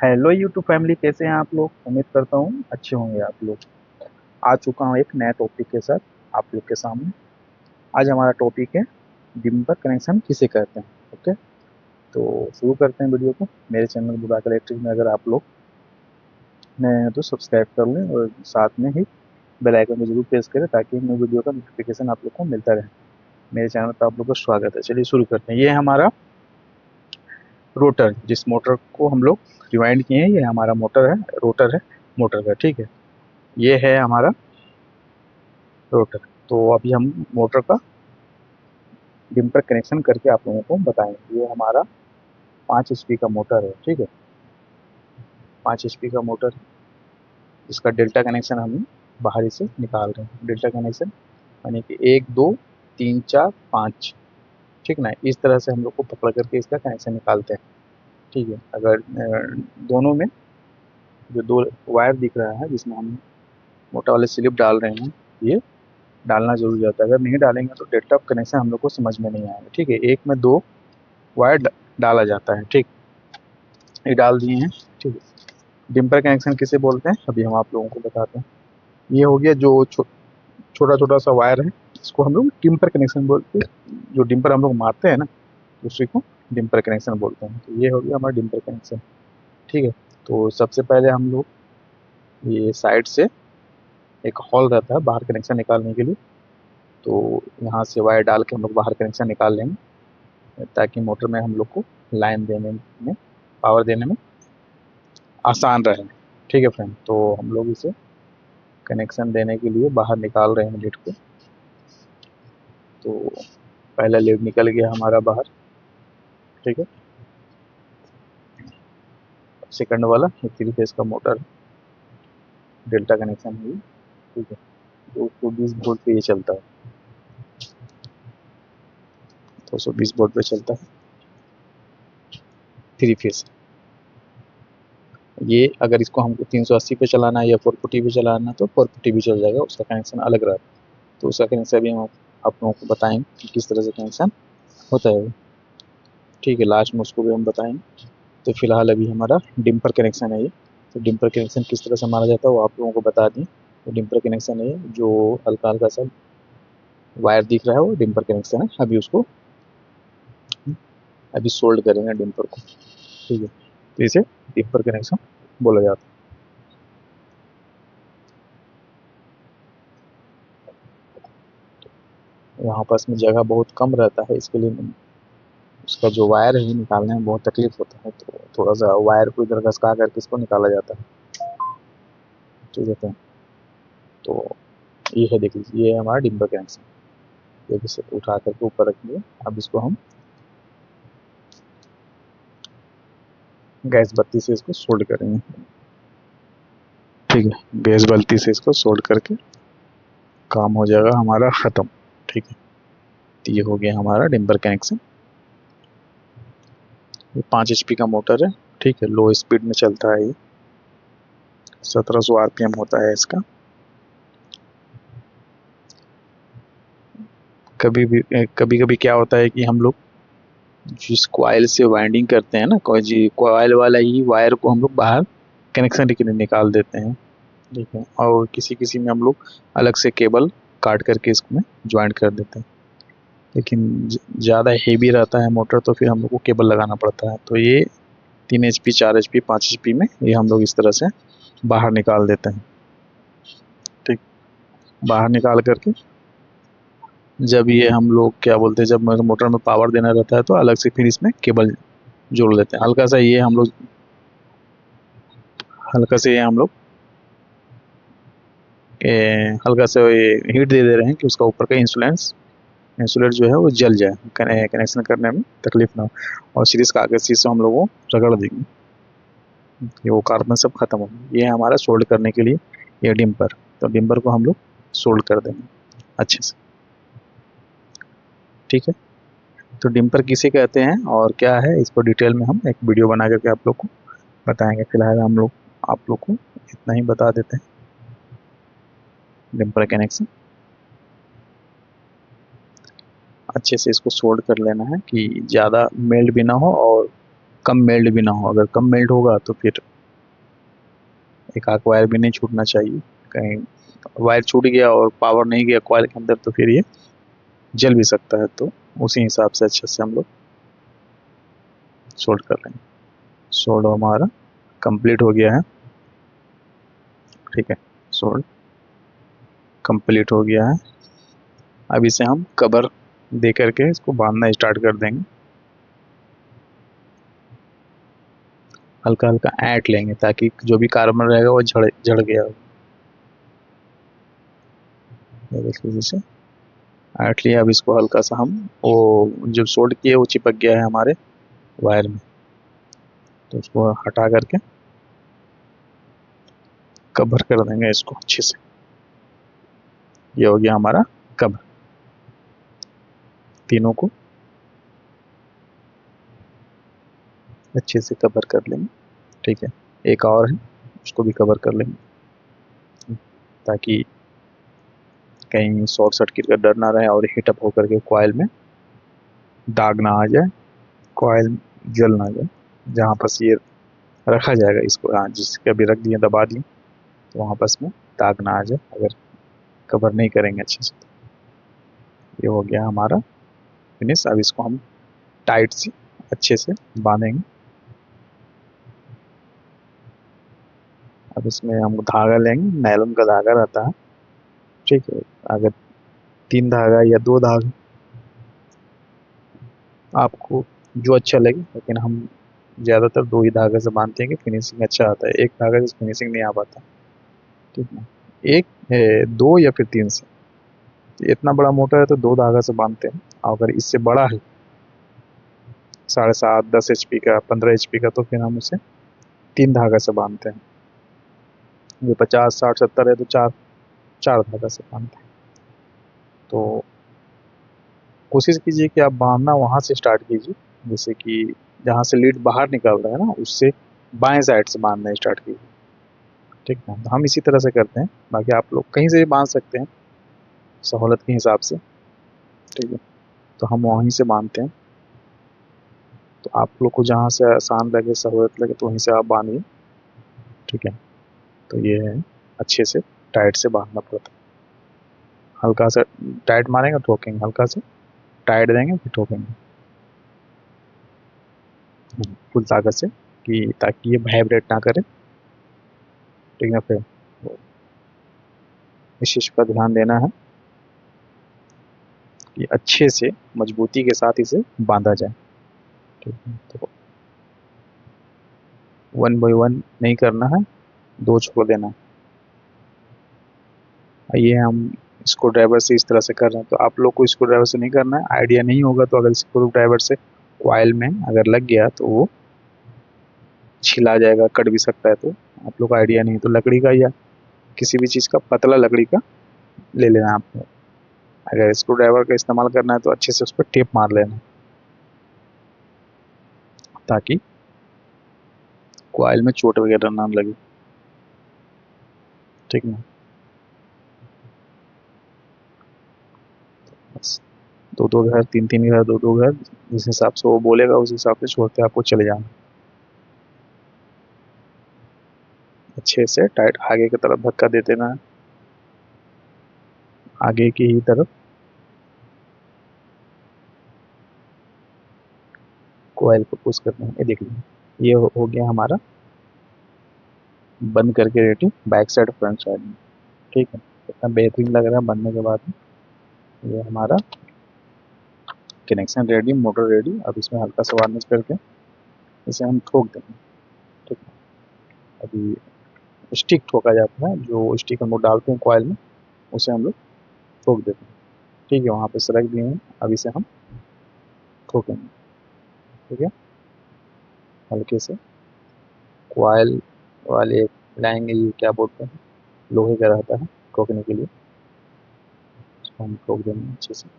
Hello YouTube family, कैसे हैं आप लोग। उम्मीद करता हूँ अच्छे होंगे आप लोग। आ चुका हूँ एक नया टॉपिक के साथ आप लोग के सामने। आज हमारा टॉपिक है डिम्पर कनेक्शन किसे कहते हैं। ओके, तो शुरू करते हैं वीडियो को। मेरे चैनल बुराकल इलेक्ट्रिक में अगर आप लोग नए हैं तो सब्सक्राइब कर लें और साथ में ही बेल आइकन को जरूर प्रेस करें ताकि नई वीडियो का नोटिफिकेशन आप लोग को मिलता रहे। मेरे चैनल पर आप लोग का स्वागत है। चलिए शुरू करते हैं। ये है हमारा रोटर, जिस मोटर को हम लोग रिवाइंड किए हैं। ये हमारा मोटर है, रोटर है मोटर का। ठीक है, ये है हमारा रोटर। तो अभी हम मोटर का डिम्पर कनेक्शन करके आप लोगों को बताएंगे। ये हमारा 5 HP का मोटर है। ठीक है, 5 HP का मोटर है। इसका डेल्टा कनेक्शन हम बाहरी से निकाल रहे हैं। डेल्टा कनेक्शन यानी कि 1 2 3 4 5। ठीक ना, इस तरह से हम लोग को पकड़ करके इसका कनेक्शन निकालते हैं। ठीक है, अगर दोनों में जो दो वायर दिख रहा है जिसमें हम मोटा वाले स्लिप डाल रहे हैं, ये डालना जरूरी होता है। अगर नहीं डालेंगे तो डेल्टा कनेक्शन हम लोग को समझ में नहीं आएगा। ठीक है, एक में दो वायर डाला जाता है। ठीक, ये डाल दिए हैं। ठीक है, डिम्पर कनेक्शन किसे बोलते हैं अभी हम आप लोगों को बताते हैं। ये हो गया जो छोटा छोटा सा वायर है, इसको हम लोग डिम्पर कनेक्शन बोलते हैं। जो डिम्पर हम लोग मारते हैं ना, उसी को डिम्पर कनेक्शन बोलते हैं। तो ये हो गया हमारा डिम्पर कनेक्शन। ठीक है, तो सबसे पहले हम लोग ये साइड से एक हॉल रहता है बाहर कनेक्शन निकालने के लिए। तो यहाँ से वायर डाल के हम लोग बाहर कनेक्शन निकाल लेंगे ताकि मोटर में हम लोग को लाइन देने में, पावर देने में आसान रहे। ठीक है फ्रेंड, तो हम लोग इसे कनेक्शन देने के लिए बाहर निकाल रहे हैं लीड को। तो पहला लीड निकल गया हमारा बाहर। ठीक है, सेकंड वाला ये 3 फेज का मोटर है, डेल्टा कनेक्शन है ये। ठीक है, 220 वोल्ट पे ये चलता है। 220 वोल्ट पे चलता है 3 फेज। ये अगर इसको हमको 380 पे चलाना है या 440 पे चलाना है तो 440 भी चल जाएगा, उसका कनेक्शन अलग रहता है। तो उसका कनेक्शन अभी हम आप लोगों को बताएंगे कि किस तरह से कनेक्शन होता है। ठीक है, लास्ट में उसको भी हम बताएंगे। तो फिलहाल अभी हमारा डिम्पर कनेक्शन है ये। तो डिम्पर कनेक्शन किस तरह से मारा जाता है वो आप लोगों को बता दें। तो डिम्पर कनेक्शन है जो हल्का हल्का सा वायर दिख रहा है वो डिम्पर कनेक्शन है। अभी उसको अभी सोल्ड करेंगे डिम्पर को। ठीक है, तो इसे डिम्पर कनेक्शन बोला जाता है। यहाँ पास में जगह बहुत कम रहता है, इसके लिए उसका जो वायर है निकालने में बहुत तकलीफ होता है। तो थोड़ा सा वायर को इधर घसका करके इसको निकाला जाता है। ठीक है, तो ये है, देख लीजिए, ये है हमारा डिम्पर कनेक्शन। देखिए इसे उठा करके ऊपर रखेंगे। अब इसको हम गैस बत्ती से इसको सोल्ड करेंगे। ठीक है, गैस बत्ती से इसको सोल्ड करके काम हो जाएगा हमारा ख़त्म। ठीक है, तो ये हो गया हमारा डिम्पर कनेक्शन। ये 5 HP का मोटर है। ठीक है, लो स्पीड में चलता है ये। 1700 RPM होता है इसका। कभी कभी क्या होता है कि हम लोग जिस कॉइल से वाइंडिंग करते हैं ना, कोई कॉइल वाला ही वायर को हम लोग बाहर कनेक्शन के लिए निकाल देते हैं। ठीक है, और किसी किसी में हम लोग अलग से केबल काट करके इसमें ज्वाइंट कर देते हैं। लेकिन ज़्यादा हेवी रहता है मोटर तो फिर हम लोग को केबल लगाना पड़ता है। तो ये 3 HP 4 HP 5 HP में ये हम लोग इस तरह से बाहर निकाल देते हैं। ठीक, बाहर निकाल करके जब ये हम लोग क्या बोलते हैं, जब मोटर में पावर देना रहता है तो अलग से फिर इसमें केबल जोड़ लेते हैं। हल्का से ये हम लोग हल्का से ये हीट दे रहे हैं कि उसका ऊपर का इंसुलेट जो है वो जल जाए, कनेक्शन करने में तकलीफ ना हो। और सीरीज कागज से हम लोग वो रगड़ देंगे, ये वो कार्बन सब खत्म हो गया। ये है हमारा सोल्ड करने के लिए ये डिम्पर। तो डिम्पर को हम लोग सोल्ड कर देंगे अच्छे से। ठीक है, तो डिम्पर किसे कहते हैं और क्या है, इसको डिटेल में हम एक वीडियो बना करके आप लोग को बताएंगे। फिलहाल हम लोग आप लोग को इतना ही बता देते हैं। डिम्पर कनेक्शन अच्छे से इसको सोल्ड कर लेना है कि ज़्यादा मेल्ट भी ना हो और कम मेल्ट भी ना हो। अगर कम मेल्ट होगा तो फिर एक आध वायर भी नहीं छूटना चाहिए। कहीं वायर छूट गया और पावर नहीं गया कॉइल के अंदर तो फिर ये जल भी सकता है, तो उसी हिसाब से अच्छे से हम लोग सोल्ड कर लेंगे। सोल्ड हमारा कंप्लीट हो गया है। ठीक है, सोल्ड कंप्लीट हो गया है। अब इसे हम कवर दे करके इसको बांधना स्टार्ट कर देंगे। हल्का हल्का ऐंठ लेंगे ताकि जो भी कार्बन रहेगा वो झड़ झड़ गया हो। ये देखिए जैसे ऐंठ लिया। अब इसको हल्का सा हम वो जो सोल्ड किए वो चिपक गया है हमारे वायर में, तो उसको हटा करके कवर कर देंगे इसको अच्छे से। ये हो गया हमारा कवर, तीनों को अच्छे से कवर कर लेंगे। ठीक है, एक और है उसको भी कवर कर लेंगे ताकि कहीं शॉर्ट सर्किट का डर ना रहे और हीटअप होकर के कॉइल में दाग ना आ जाए, कॉइल जल ना जाए। जहाँ पर ये रखा जाएगा इसको, हाँ जिसके अभी रख दिए दबा दिए, तो वहाँ पर में दाग ना आ जाए अगर कवर नहीं करेंगे अच्छे से। ये हो गया हमारा फिनिश। अब इसको हम टाइट से अच्छे से बांधेंगे। अब इसमें हम धागा लेंगे, नायलॉन का धागा रहता है। ठीक है, अगर 3 धागा या 2 धागा आपको जो अच्छा लगे, लेकिन हम ज़्यादातर 2 ही धागे से बांधते हैं कि फिनिशिंग अच्छा आता है। एक धागे से फिनिशिंग नहीं आ पाता। ठीक है, एक 2 या फिर 3 से। इतना बड़ा मोटर है तो 2 धागा से बांधते हैं। अगर इससे बड़ा है 7.5 10 HP का 15 HP का, तो फिर हम उसे 3 धागा से बांधते हैं। ये 50 60 70 है तो चार चार धागा से बांधते हैं। तो कोशिश कीजिए कि आप बांधना वहाँ से स्टार्ट कीजिए, जैसे कि जहाँ से लीड बाहर निकल रहा है ना, उससे बाएं साइड से बांधना स्टार्ट कीजिए। ठीक है, तो हम इसी तरह से करते हैं। बाकी आप लोग कहीं से भी बांध सकते हैं सहूलत के हिसाब से। ठीक है, तो हम वहीं से बांधते हैं। तो आप लोग को जहाँ से आसान लगे सहूलत लगे तो वहीं से आप बांधिए। ठीक है, तो ये है अच्छे से टाइट से बांधना पड़ता है। हल्का सा टाइट मारेंगे ठोकेंगे, हल्का से टाइट देंगे फिर ठोकेंगे फुल ताकत से, कि ताकि ये वाइब्रेट ना करे। ठीक है, फिर इस चीज़ का ध्यान देना है कि अच्छे से मजबूती के साथ इसे बांधा जाए। ठीक है, तो 1 बाई 1 नहीं करना है, 2 छोड़ देना है। ये हम स्क्रू ड्राइवर से इस तरह से कर रहे हैं, तो आप लोग को स्क्रू ड्राइवर से नहीं करना है। आइडिया नहीं होगा तो अगर स्क्रू ड्राइवर से कॉइल में अगर लग गया तो वो छिला जाएगा, कट भी सकता है। तो आप लोग को आइडिया नहीं तो लकड़ी का या किसी भी चीज़ का पतला लकड़ी का ले लेना है आपको। अगर स्क्रू ड्राइवर का इस्तेमाल करना है तो अच्छे से उस पर टेप मार लेना ताकि कॉइल में चोट वगैरह ना लगे। ठीक है, बस 2 2 घर 3 3 घर 2 2 घर जिस हिसाब से वो बोलेगा उस हिसाब से छोड़ते आपको चले जाना। अच्छे से टाइट आगे की तरफ धक्का दे देना है, आगे की ही तरफ कॉइल को पुश करना है। ये देख लीजिए ये हो गया हमारा बंद करके ready back side front side में। ठीक है, कितना बेहतरीन लग रहा है बनने के बाद। ये हमारा कनेक्शन रेडी, मोटर रेडी। अब इसमें हल्का सा वार्निश करके इसे हम ठोक देंगे। ठीक है, अभी स्टिक ठोका जाता है, जो स्टिक हम लोग डालते हैं कॉइल में उसे हम लोग ठोक देते हैं। ठीक है, वहाँ पे सरक दिए हैं, अब इसे हम ठोकेंगे। ठीक है, हल्के से कॉइल वाले लाएंगे, ये क्या बोलते हैं, लोहे का रहता है ठोकने के लिए, इसको हम ठोक देंगे अच्छे से।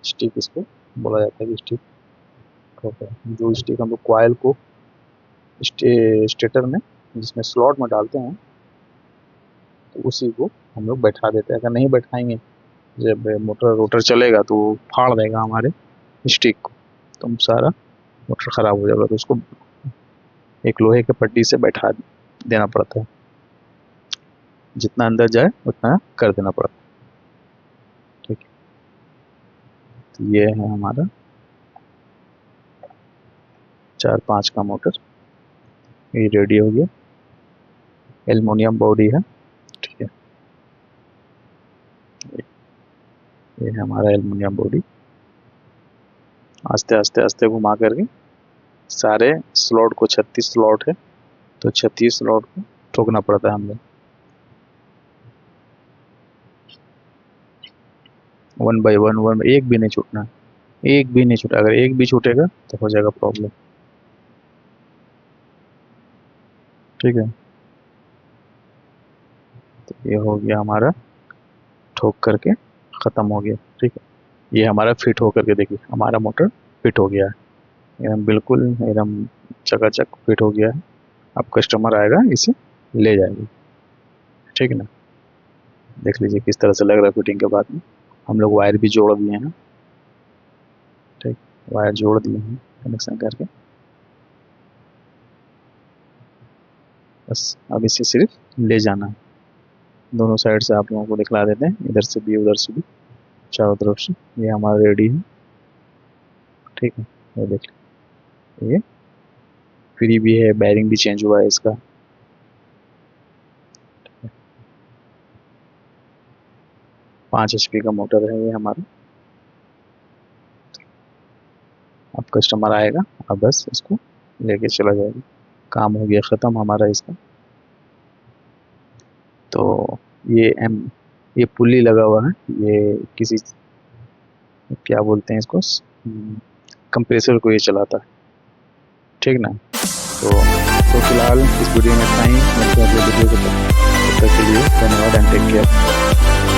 स्टिक इसको बोला जाता है कि स्टिक ठोक है। जो स्टिक हम लोग कॉइल को स्टेटर में जिसमें स्लॉट में डालते हैं तो उसी को हम लोग बैठा देते हैं। अगर नहीं बैठाएंगे, जब मोटर रोटर चलेगा तो वो फाड़ देगा हमारे स्टिक को, तो सारा मोटर ख़राब हो जाएगा। तो उसको एक लोहे के पट्टी से बैठा देना पड़ता है, जितना अंदर जाए उतना कर देना पड़ता है। ठीक है, तो ये है हमारा 4-5 का मोटर, ये रेडी हो गया। एल्युमिनियम बॉडी है। ठीक है, ये है हमारा एल्युमिनियम बॉडी। आस्ते आस्ते आस्ते घुमा करके सारे स्लॉट को, 36 स्लॉट है तो 36 स्लॉट को ठोकना पड़ता है हम लोग, 1 बाई 1, एक भी नहीं छूटना, एक भी नहीं छूटा। अगर एक भी छूटेगा तो हो जाएगा प्रॉब्लम। ठीक है, तो ये हो गया हमारा ठोक करके ख़त्म हो गया। ठीक है, ये हमारा फिट हो करके देखिए, हमारा मोटर फिट हो गया है एकदम, बिल्कुल एकदम चकाचक फिट हो गया है। अब कस्टमर आएगा इसे ले जाएगा। ठीक है ना, देख लीजिए किस तरह से लग रहा है फिटिंग के बाद में। हम लोग वायर भी जोड़ दिए हैं। ठीक, वायर जोड़ दिए हैं कनेक्शन करके, बस अब इसे सिर्फ ले जाना है। दोनों साइड से आप लोगों को दिखला देते हैं, इधर से भी उधर से भी, चारों तरफ से। ये हमारा रेडी है। ठीक है, ये देख लीजिए, ये फ्री भी है, बैरिंग भी चेंज हुआ है इसका। 5 HP का मोटर है ये हमारा। अब कस्टमर आएगा, अब बस इसको लेके चला जाएगा, काम हो गया ख़त्म हमारा इसका। तो ये पुली लगा हुआ है, ये किसी, क्या बोलते हैं इसको, कंप्रेसर को ये चलाता है। ठीक ना, तो फिलहाल इस वीडियो में इतना ही। मिलते हैं अगले वीडियो के तब तक के लिए धन्यवाद एंड टेक केयर।